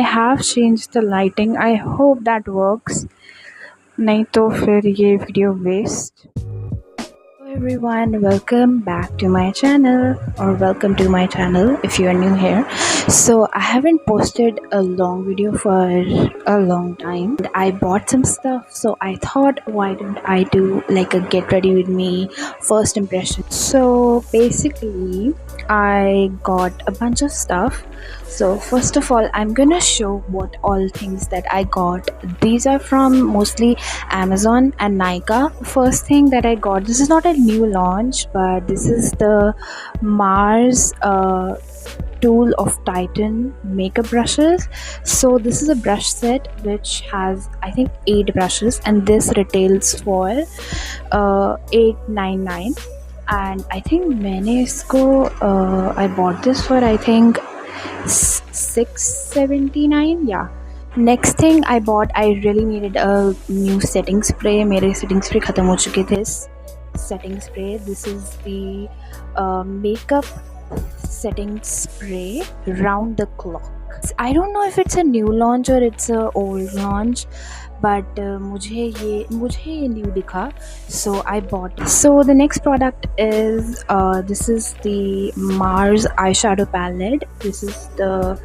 have changed the lighting. I hope that works. नहीं तो फिर ये video waste. Hello everyone, welcome back to my channel, or welcome to my channel if you are new here. So I haven't posted a long video for a long time. I bought some stuff, so I thought, why don't I do like a get ready with me first impression. So basically I got a bunch of stuff. So first of all, I'm gonna show what all things that I got. These are from mostly Amazon and Nykaa. First thing that I got, this is not a new launch, but this is the Mars Tool of Titan makeup brushes. So this is a brush set which has I think 8 brushes, and this retails for $8.99. And I think मैंने इसको I bought this for I think $6.79. yeah. Next thing I bought, I really needed a new setting spray. मेरे setting spray ख़त्म हो चुके थे. Setting spray, this is the makeup setting spray round the clock. I don't know if it's a new launch or it's a old launch, but मुझे ये new दिखा, so I bought it. So the next product is this is the Mars eyeshadow palette. This is the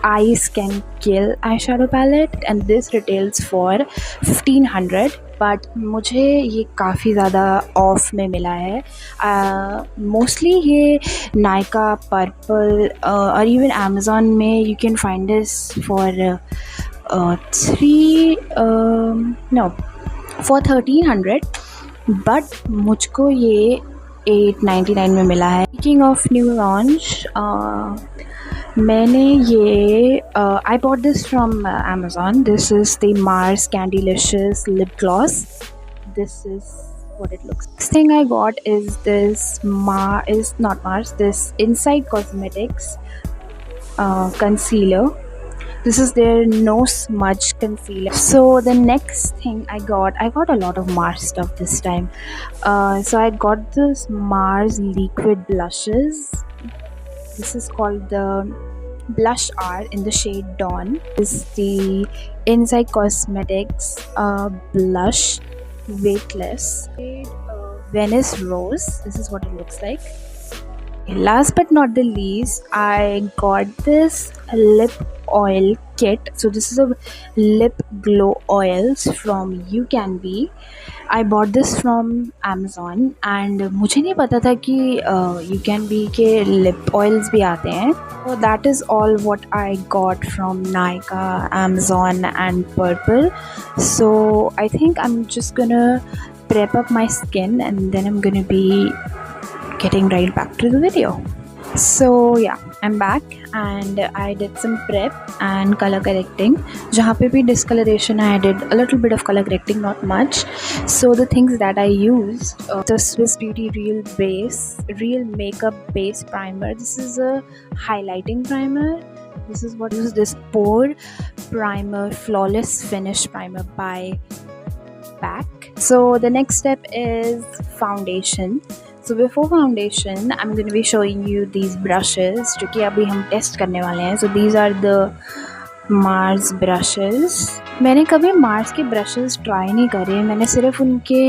Eyes Can Kill eyeshadow palette, and this retails for 1500. But मुझे ये काफ़ी ज़्यादा of में मिला है. मोस्टली ये Nykaa, purple और even Amazon में you can find this for 1300. But मुझको ये 899 में मिला है. स्पीकिंग ऑफ न्यू लॉन्च, मैंने ये I bought this from Amazon. This is the Mars Candylicious lip gloss. This is what it looks like. Next thing I got is this this Inside Cosmetics concealer. This is their no smudge concealer. So the next thing I got a lot of Mars stuff this time. So I got this Mars liquid blushes. This is called the Blush R in the shade Dawn. This is the Inside Cosmetics blush weightless shade Venice Rose. This is what it looks like. Last but not the least, I got this lip oil kit. So this is a lip glow oils from You Can Be. I bought this from Amazon, and मुझे नहीं पता था कि You Can Be के lip oils भी आते हैं. So that is all what I got from Nykaa, Amazon and Purple. So I think I'm just gonna prep up my skin, and then I'm gonna be getting right back to the video. So yeah, I'm back and I did some prep and color correcting. जहाँ पे भी discoloration I did a little bit of color correcting, not much. So the things that I used, the Swiss Beauty Real Makeup Base Primer. This is a highlighting primer. This is what is this Pore Primer Flawless Finish Primer by PAC. So the next step is foundation. So before foundation, I'm going to be showing you these brushes जो कि अभी हम test करने वाले हैं. So these are the Mars brushes. मैंने कभी Mars के brushes try नहीं करे. मैंने सिर्फ उनके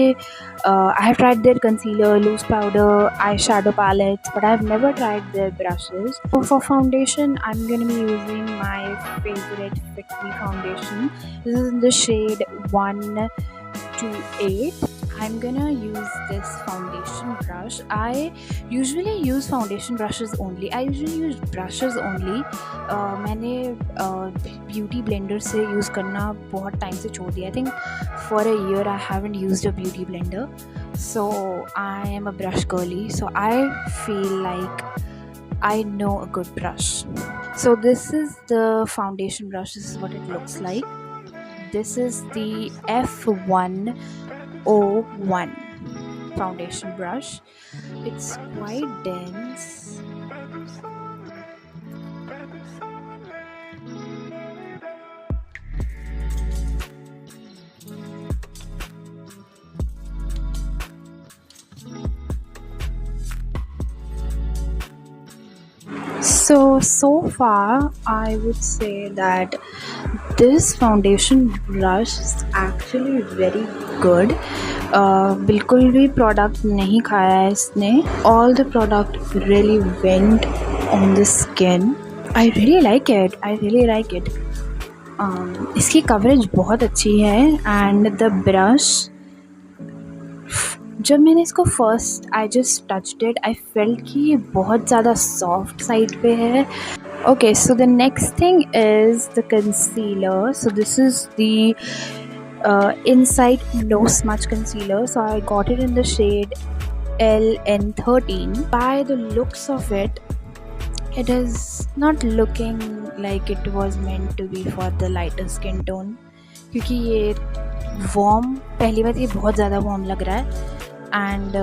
I have tried their concealer, loose powder, eyeshadow palettes, but I have never tried their brushes. So for foundation, I'm going to be using my favorite Fit Me foundation. This is in the shade 128. I'm gonna use this foundation brush. I usually use foundation brushes only. I usually use brushes only. मैंने beauty blender से use करना बहुत time से छोड़ दिया. I think for a year I haven't used a beauty blender. So I am a brush girly. So I feel like I know a good brush. So this is the foundation brush. This is what it looks like. This is the F101 foundation brush. It's quite dense. So far I would say that this foundation brush is actually very good. बिल्कुल भी product नहीं खाया है इसने. All the product really went on the skin. I really like it. I really like it. इसकी coverage बहुत अच्छी है एंड द ब्रश, जब मैंने इसको first I just touched it, I felt कि ये बहुत ज़्यादा सॉफ्ट साइड पे है. Okay, so the next thing is the concealer. So this is the Insight No Smudge Concealer. So I got it in the shade LN13. By the looks of it, it is not looking like it was meant to be for the lighter skin tone. क्योंकि ये warm, पहली बात ये बहुत ज़्यादा warm लग रहा है. And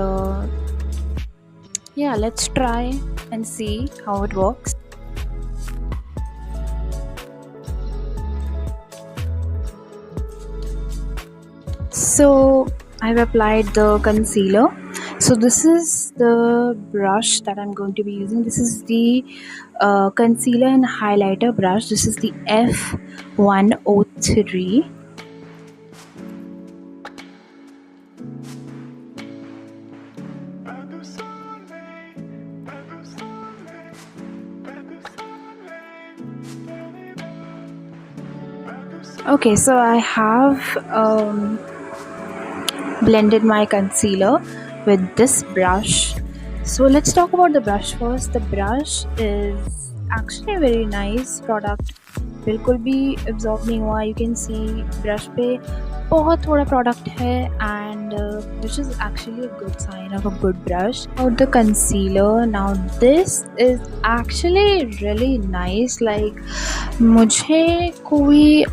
yeah, let's try and see how it works. So I've applied the concealer. So this is the brush that I'm going to be using. This is the concealer and highlighter brush. This is the F103. Okay, so I have blended my concealer with this brush. So let's talk about the brush first. The brush is actually a very nice product. बिल्कुल भी absorb नहीं हुआ. You can see brush पे बहुत थोड़ा product है and which is actually a good sign of a good brush. About the concealer, now this is actually really nice. Like मुझे कोई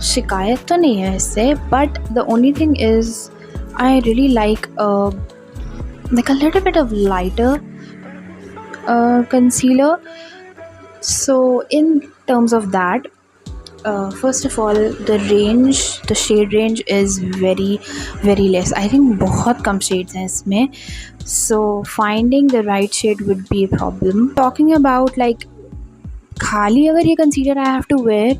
शिकायत तो नहीं है इससे, but the only thing is I really like a little bit of lighter concealer. So in terms of that, first of all, the shade range is very very less. I think बहुत कम shades हैं इसमें, so finding the right shade would be a problem. Talking about like खाली अगर ये concealer I have to wear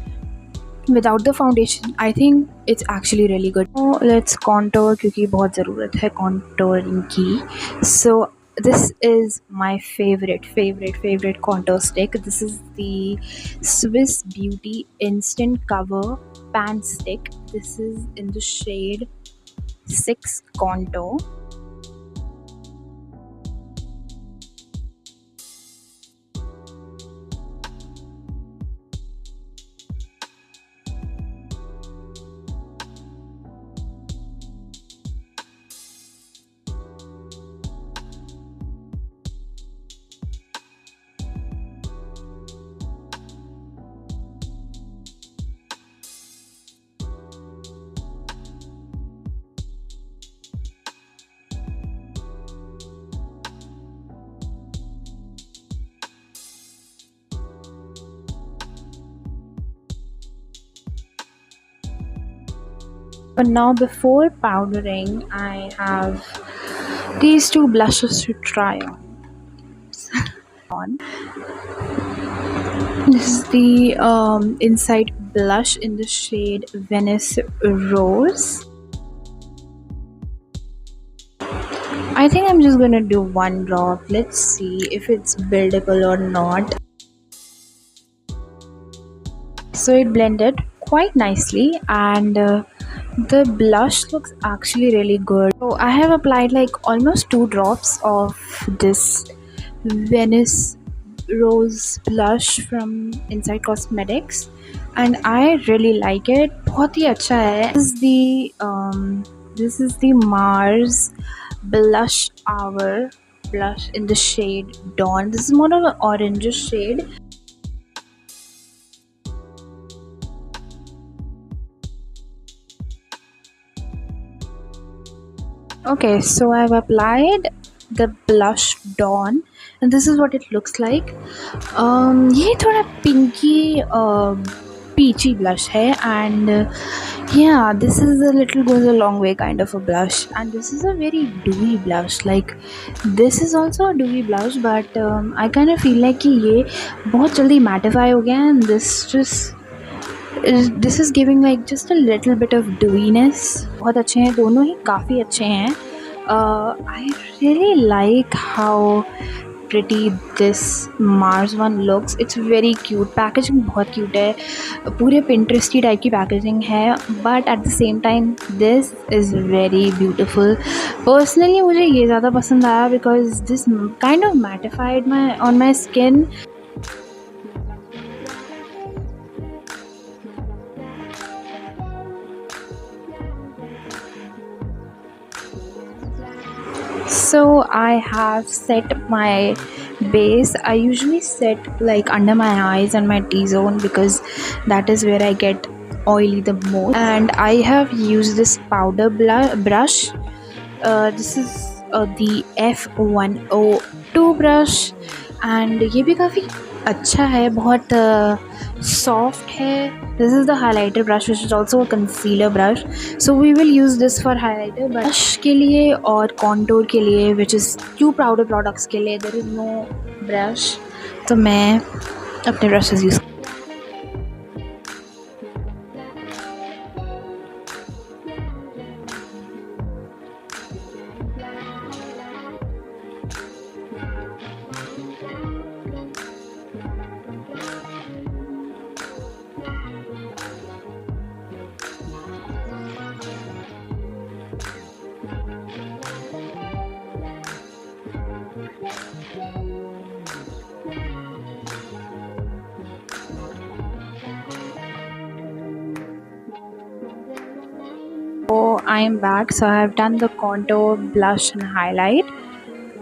without the foundation, I think it's actually really good. So let's contour क्योंकि बहुत ज़रूरत है contouring की. So this is my favorite contour stick. This is the Swiss Beauty Instant Cover Pan Stick. This is in the shade 6 Contour. But now before powdering, I have these two blushes to try on. This is the Insight blush in the shade Venice Rose. I think I'm just gonna do one drop. Let's see if it's buildable or not. So it blended quite nicely and the blush looks actually really good. So I have applied like almost 2 drops of this Venice Rose blush from Insight Cosmetics and I really like it. बहुत ही अच्छा है. This is the Mars Blush Hour blush in the shade Dawn. This is more of an orangish shade. Okay, so I've applied the blush Dawn and this is what it looks like. ये थोड़ा pinky peachy blush है, and yeah, this is a little goes a long way kind of a blush, and this is a very dewy blush. Like this is also a dewy blush, but I kind of feel like कि ये बहुत जल्दी mattify हो गया, and this is giving like just a little bit of dewiness. बहुत अच्छे हैं, दोनों ही काफ़ी अच्छे हैं. I really like how pretty this Mars one looks. It's very cute. Packaging बहुत cute है, पूरे Pinteresty टाइप की पैकेजिंग है, but at the same time this is very beautiful. Personally मुझे ये ज़्यादा पसंद आया because this kind of mattified on my skin. So I have set my base. I usually set like under my eyes and my T-zone because that is where I get oily the most. And I have used this powder brush. This is the F102 brush, and ये भी काफ़ी अच्छा है, बहुत soft है. This is the highlighter brush, which is also a concealer brush. So we will use this for highlighter brush के लिए और contour के लिए, which is two powder products के लिए there is no brush. तो मैं अपने brushes use. So I am back. So I have done the contour, blush and highlight.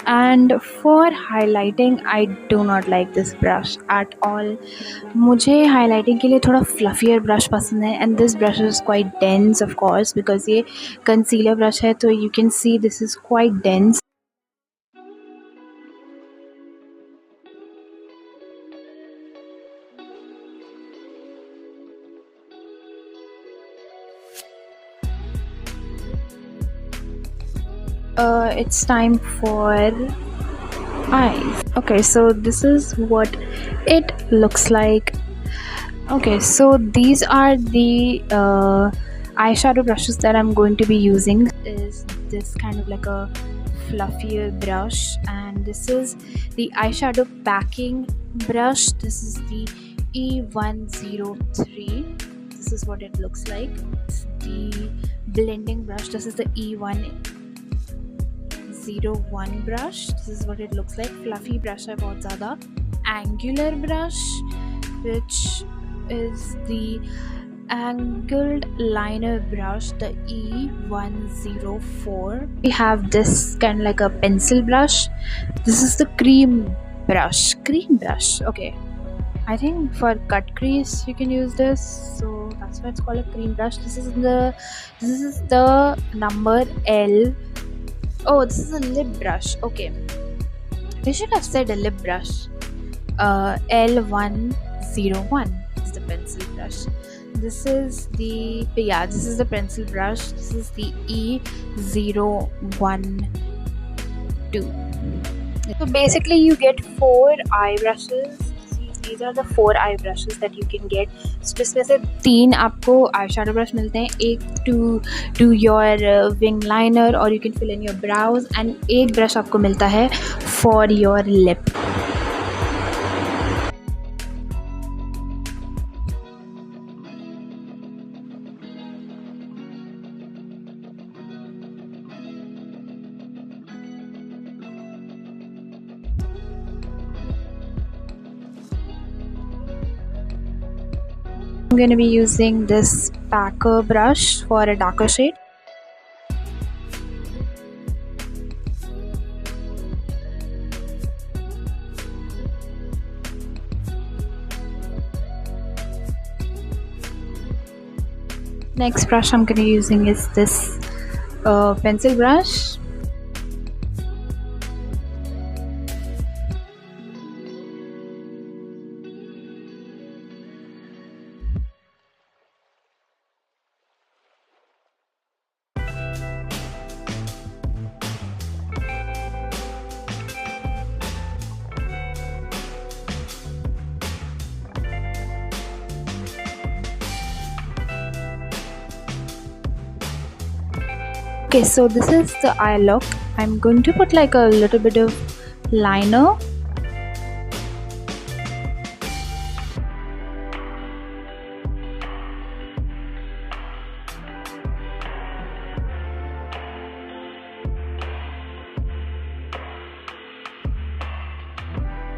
And for highlighting, I do not like this brush at all. मुझे highlighting के लिए थोड़ा fluffier brush पसंद है, and this brush is quite dense of course because ये concealer brush है, तो you can see this is quite dense. It's time for eyes. Okay, so this is what it looks like. Okay, so these are the eyeshadow brushes that I'm going to be using. Is this kind of like a fluffier brush, and this is the eyeshadow packing brush. This is the E103. This is what it looks like. It's the blending brush. This is the E101 brush. This is what it looks like. Fluffy brush है बहुत ज़्यादा. Angular brush, which is the angled liner brush, the E104. We have this kind of like a pencil brush. This is the cream brush. Okay, I think for cut crease you can use this, so that's why it's called a cream brush. This is the number L. Oh, this is a lip brush. Okay, they should have said a lip brush. L101 is the pencil brush. This is the pencil brush. This is the E012. So basically you get 4 eye brushes. These are the 4 eye brushes that you can get. So जिसमें से 3 आपको eyeshadow brush मिलते हैं, एक to do your wing liner or you can fill in your brows, and एक brush आपको मिलता है for your lip. I'm going to be using this packer brush for a darker shade. Next brush I'm going to be using is this pencil brush. Okay, so this is the eye look. I'm going to put like a little bit of liner.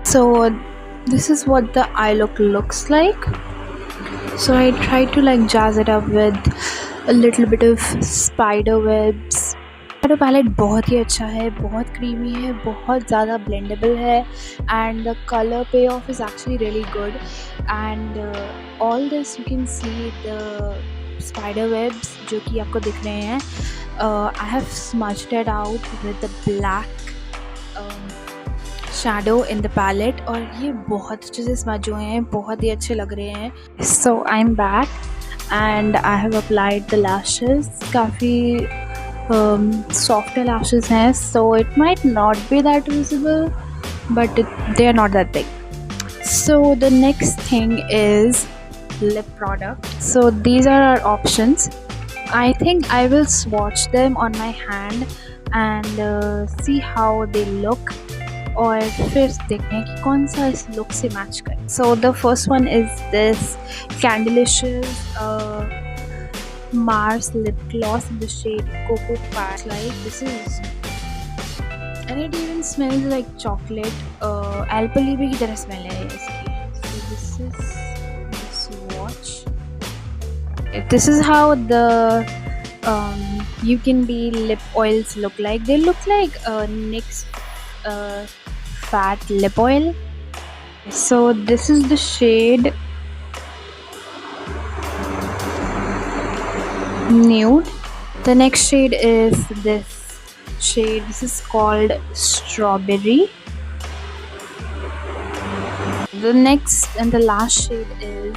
So this is what the eye look looks like. So I try to like jazz it up with a little bit of spider webs. Shadow palette बहुत ही अच्छा है, बहुत creamy है, बहुत ज़्यादा blendable है, and the color payoff is actually really good. And all this you can see the spider webs जो कि आपको दिख रहे हैं. I have smudged it out with the black shadow in the palette और ये बहुत अच्छे से smudge हुए हैं, बहुत ही अच्छे लग रहे हैं. So I'm back and I have applied the lashes. काफ़ी softer lashes हैं, so it might not be that visible, but they are not that big. So the next thing is lip product. So these are our options. I think I will swatch them on my hand and see how they look और फिर देखते हैं कि कौन सा इस look से match करे. So the first one is this Candylicious Mars lip gloss in the shade Cocoa Pie. Like this is, and it even smells like chocolate. Alpalebe की तरह smell है इसकी. So this is the swatch. This is how the You Can Be lip oils look like. They look like NYX fat lip oil. So this is the shade Nude. The next shade is this shade. This is called Strawberry. The next and the last shade is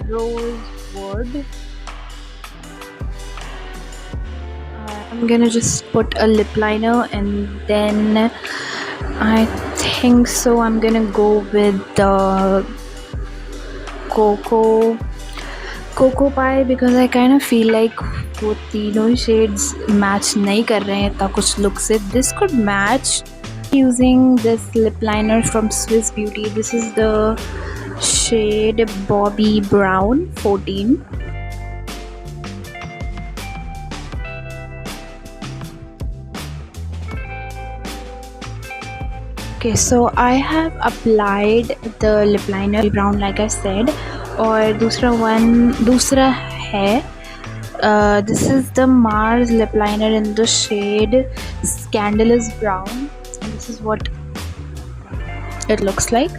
Rosewood. I'm gonna just put a lip liner and then I think so I'm gonna go with the Cocoa Pie because I kind of feel like वो तीनों shades match नहीं कर रहे हैं इतना कुछ look से. This could match. Using this lip liner from Swiss Beauty. This is the shade Bobby Brown 14. Okay, so I have applied the lip liner brown like I said. और दूसरा है this is the Mars lip liner in the shade Scandalous Brown. And this is what it looks like.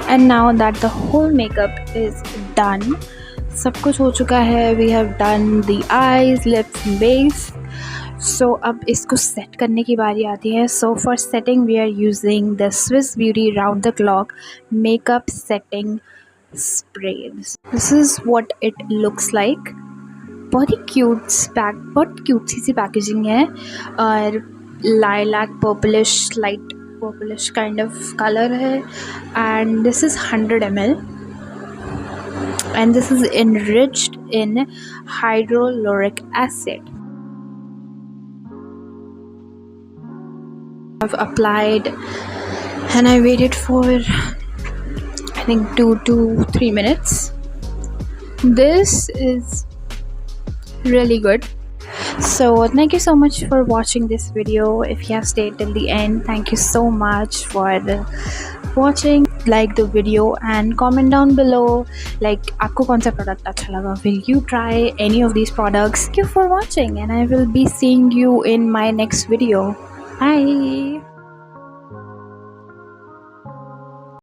And now that the whole makeup is done, सब कुछ हो चुका है. We have done the eyes, lips and base. So अब इसको set करने की बारी आती है. So for setting we are using the Swiss Beauty Round the Clock makeup setting spray. This is what it looks like. बहुत ही cute सी packaging है और lilac light purplish kind of color है. And this is 100 ml and this is enriched in hyaluronic acid. I've applied and I waited for I think 2 to 3 minutes. This is really good. So thank you so much for watching this video. If you have stayed till the end, thank you so much for watching. Like the video and comment down below like आपको कौन सा product अच्छा लगा. Will you try any of these products? Thank you for watching and I will be seeing you in my next video. Bye.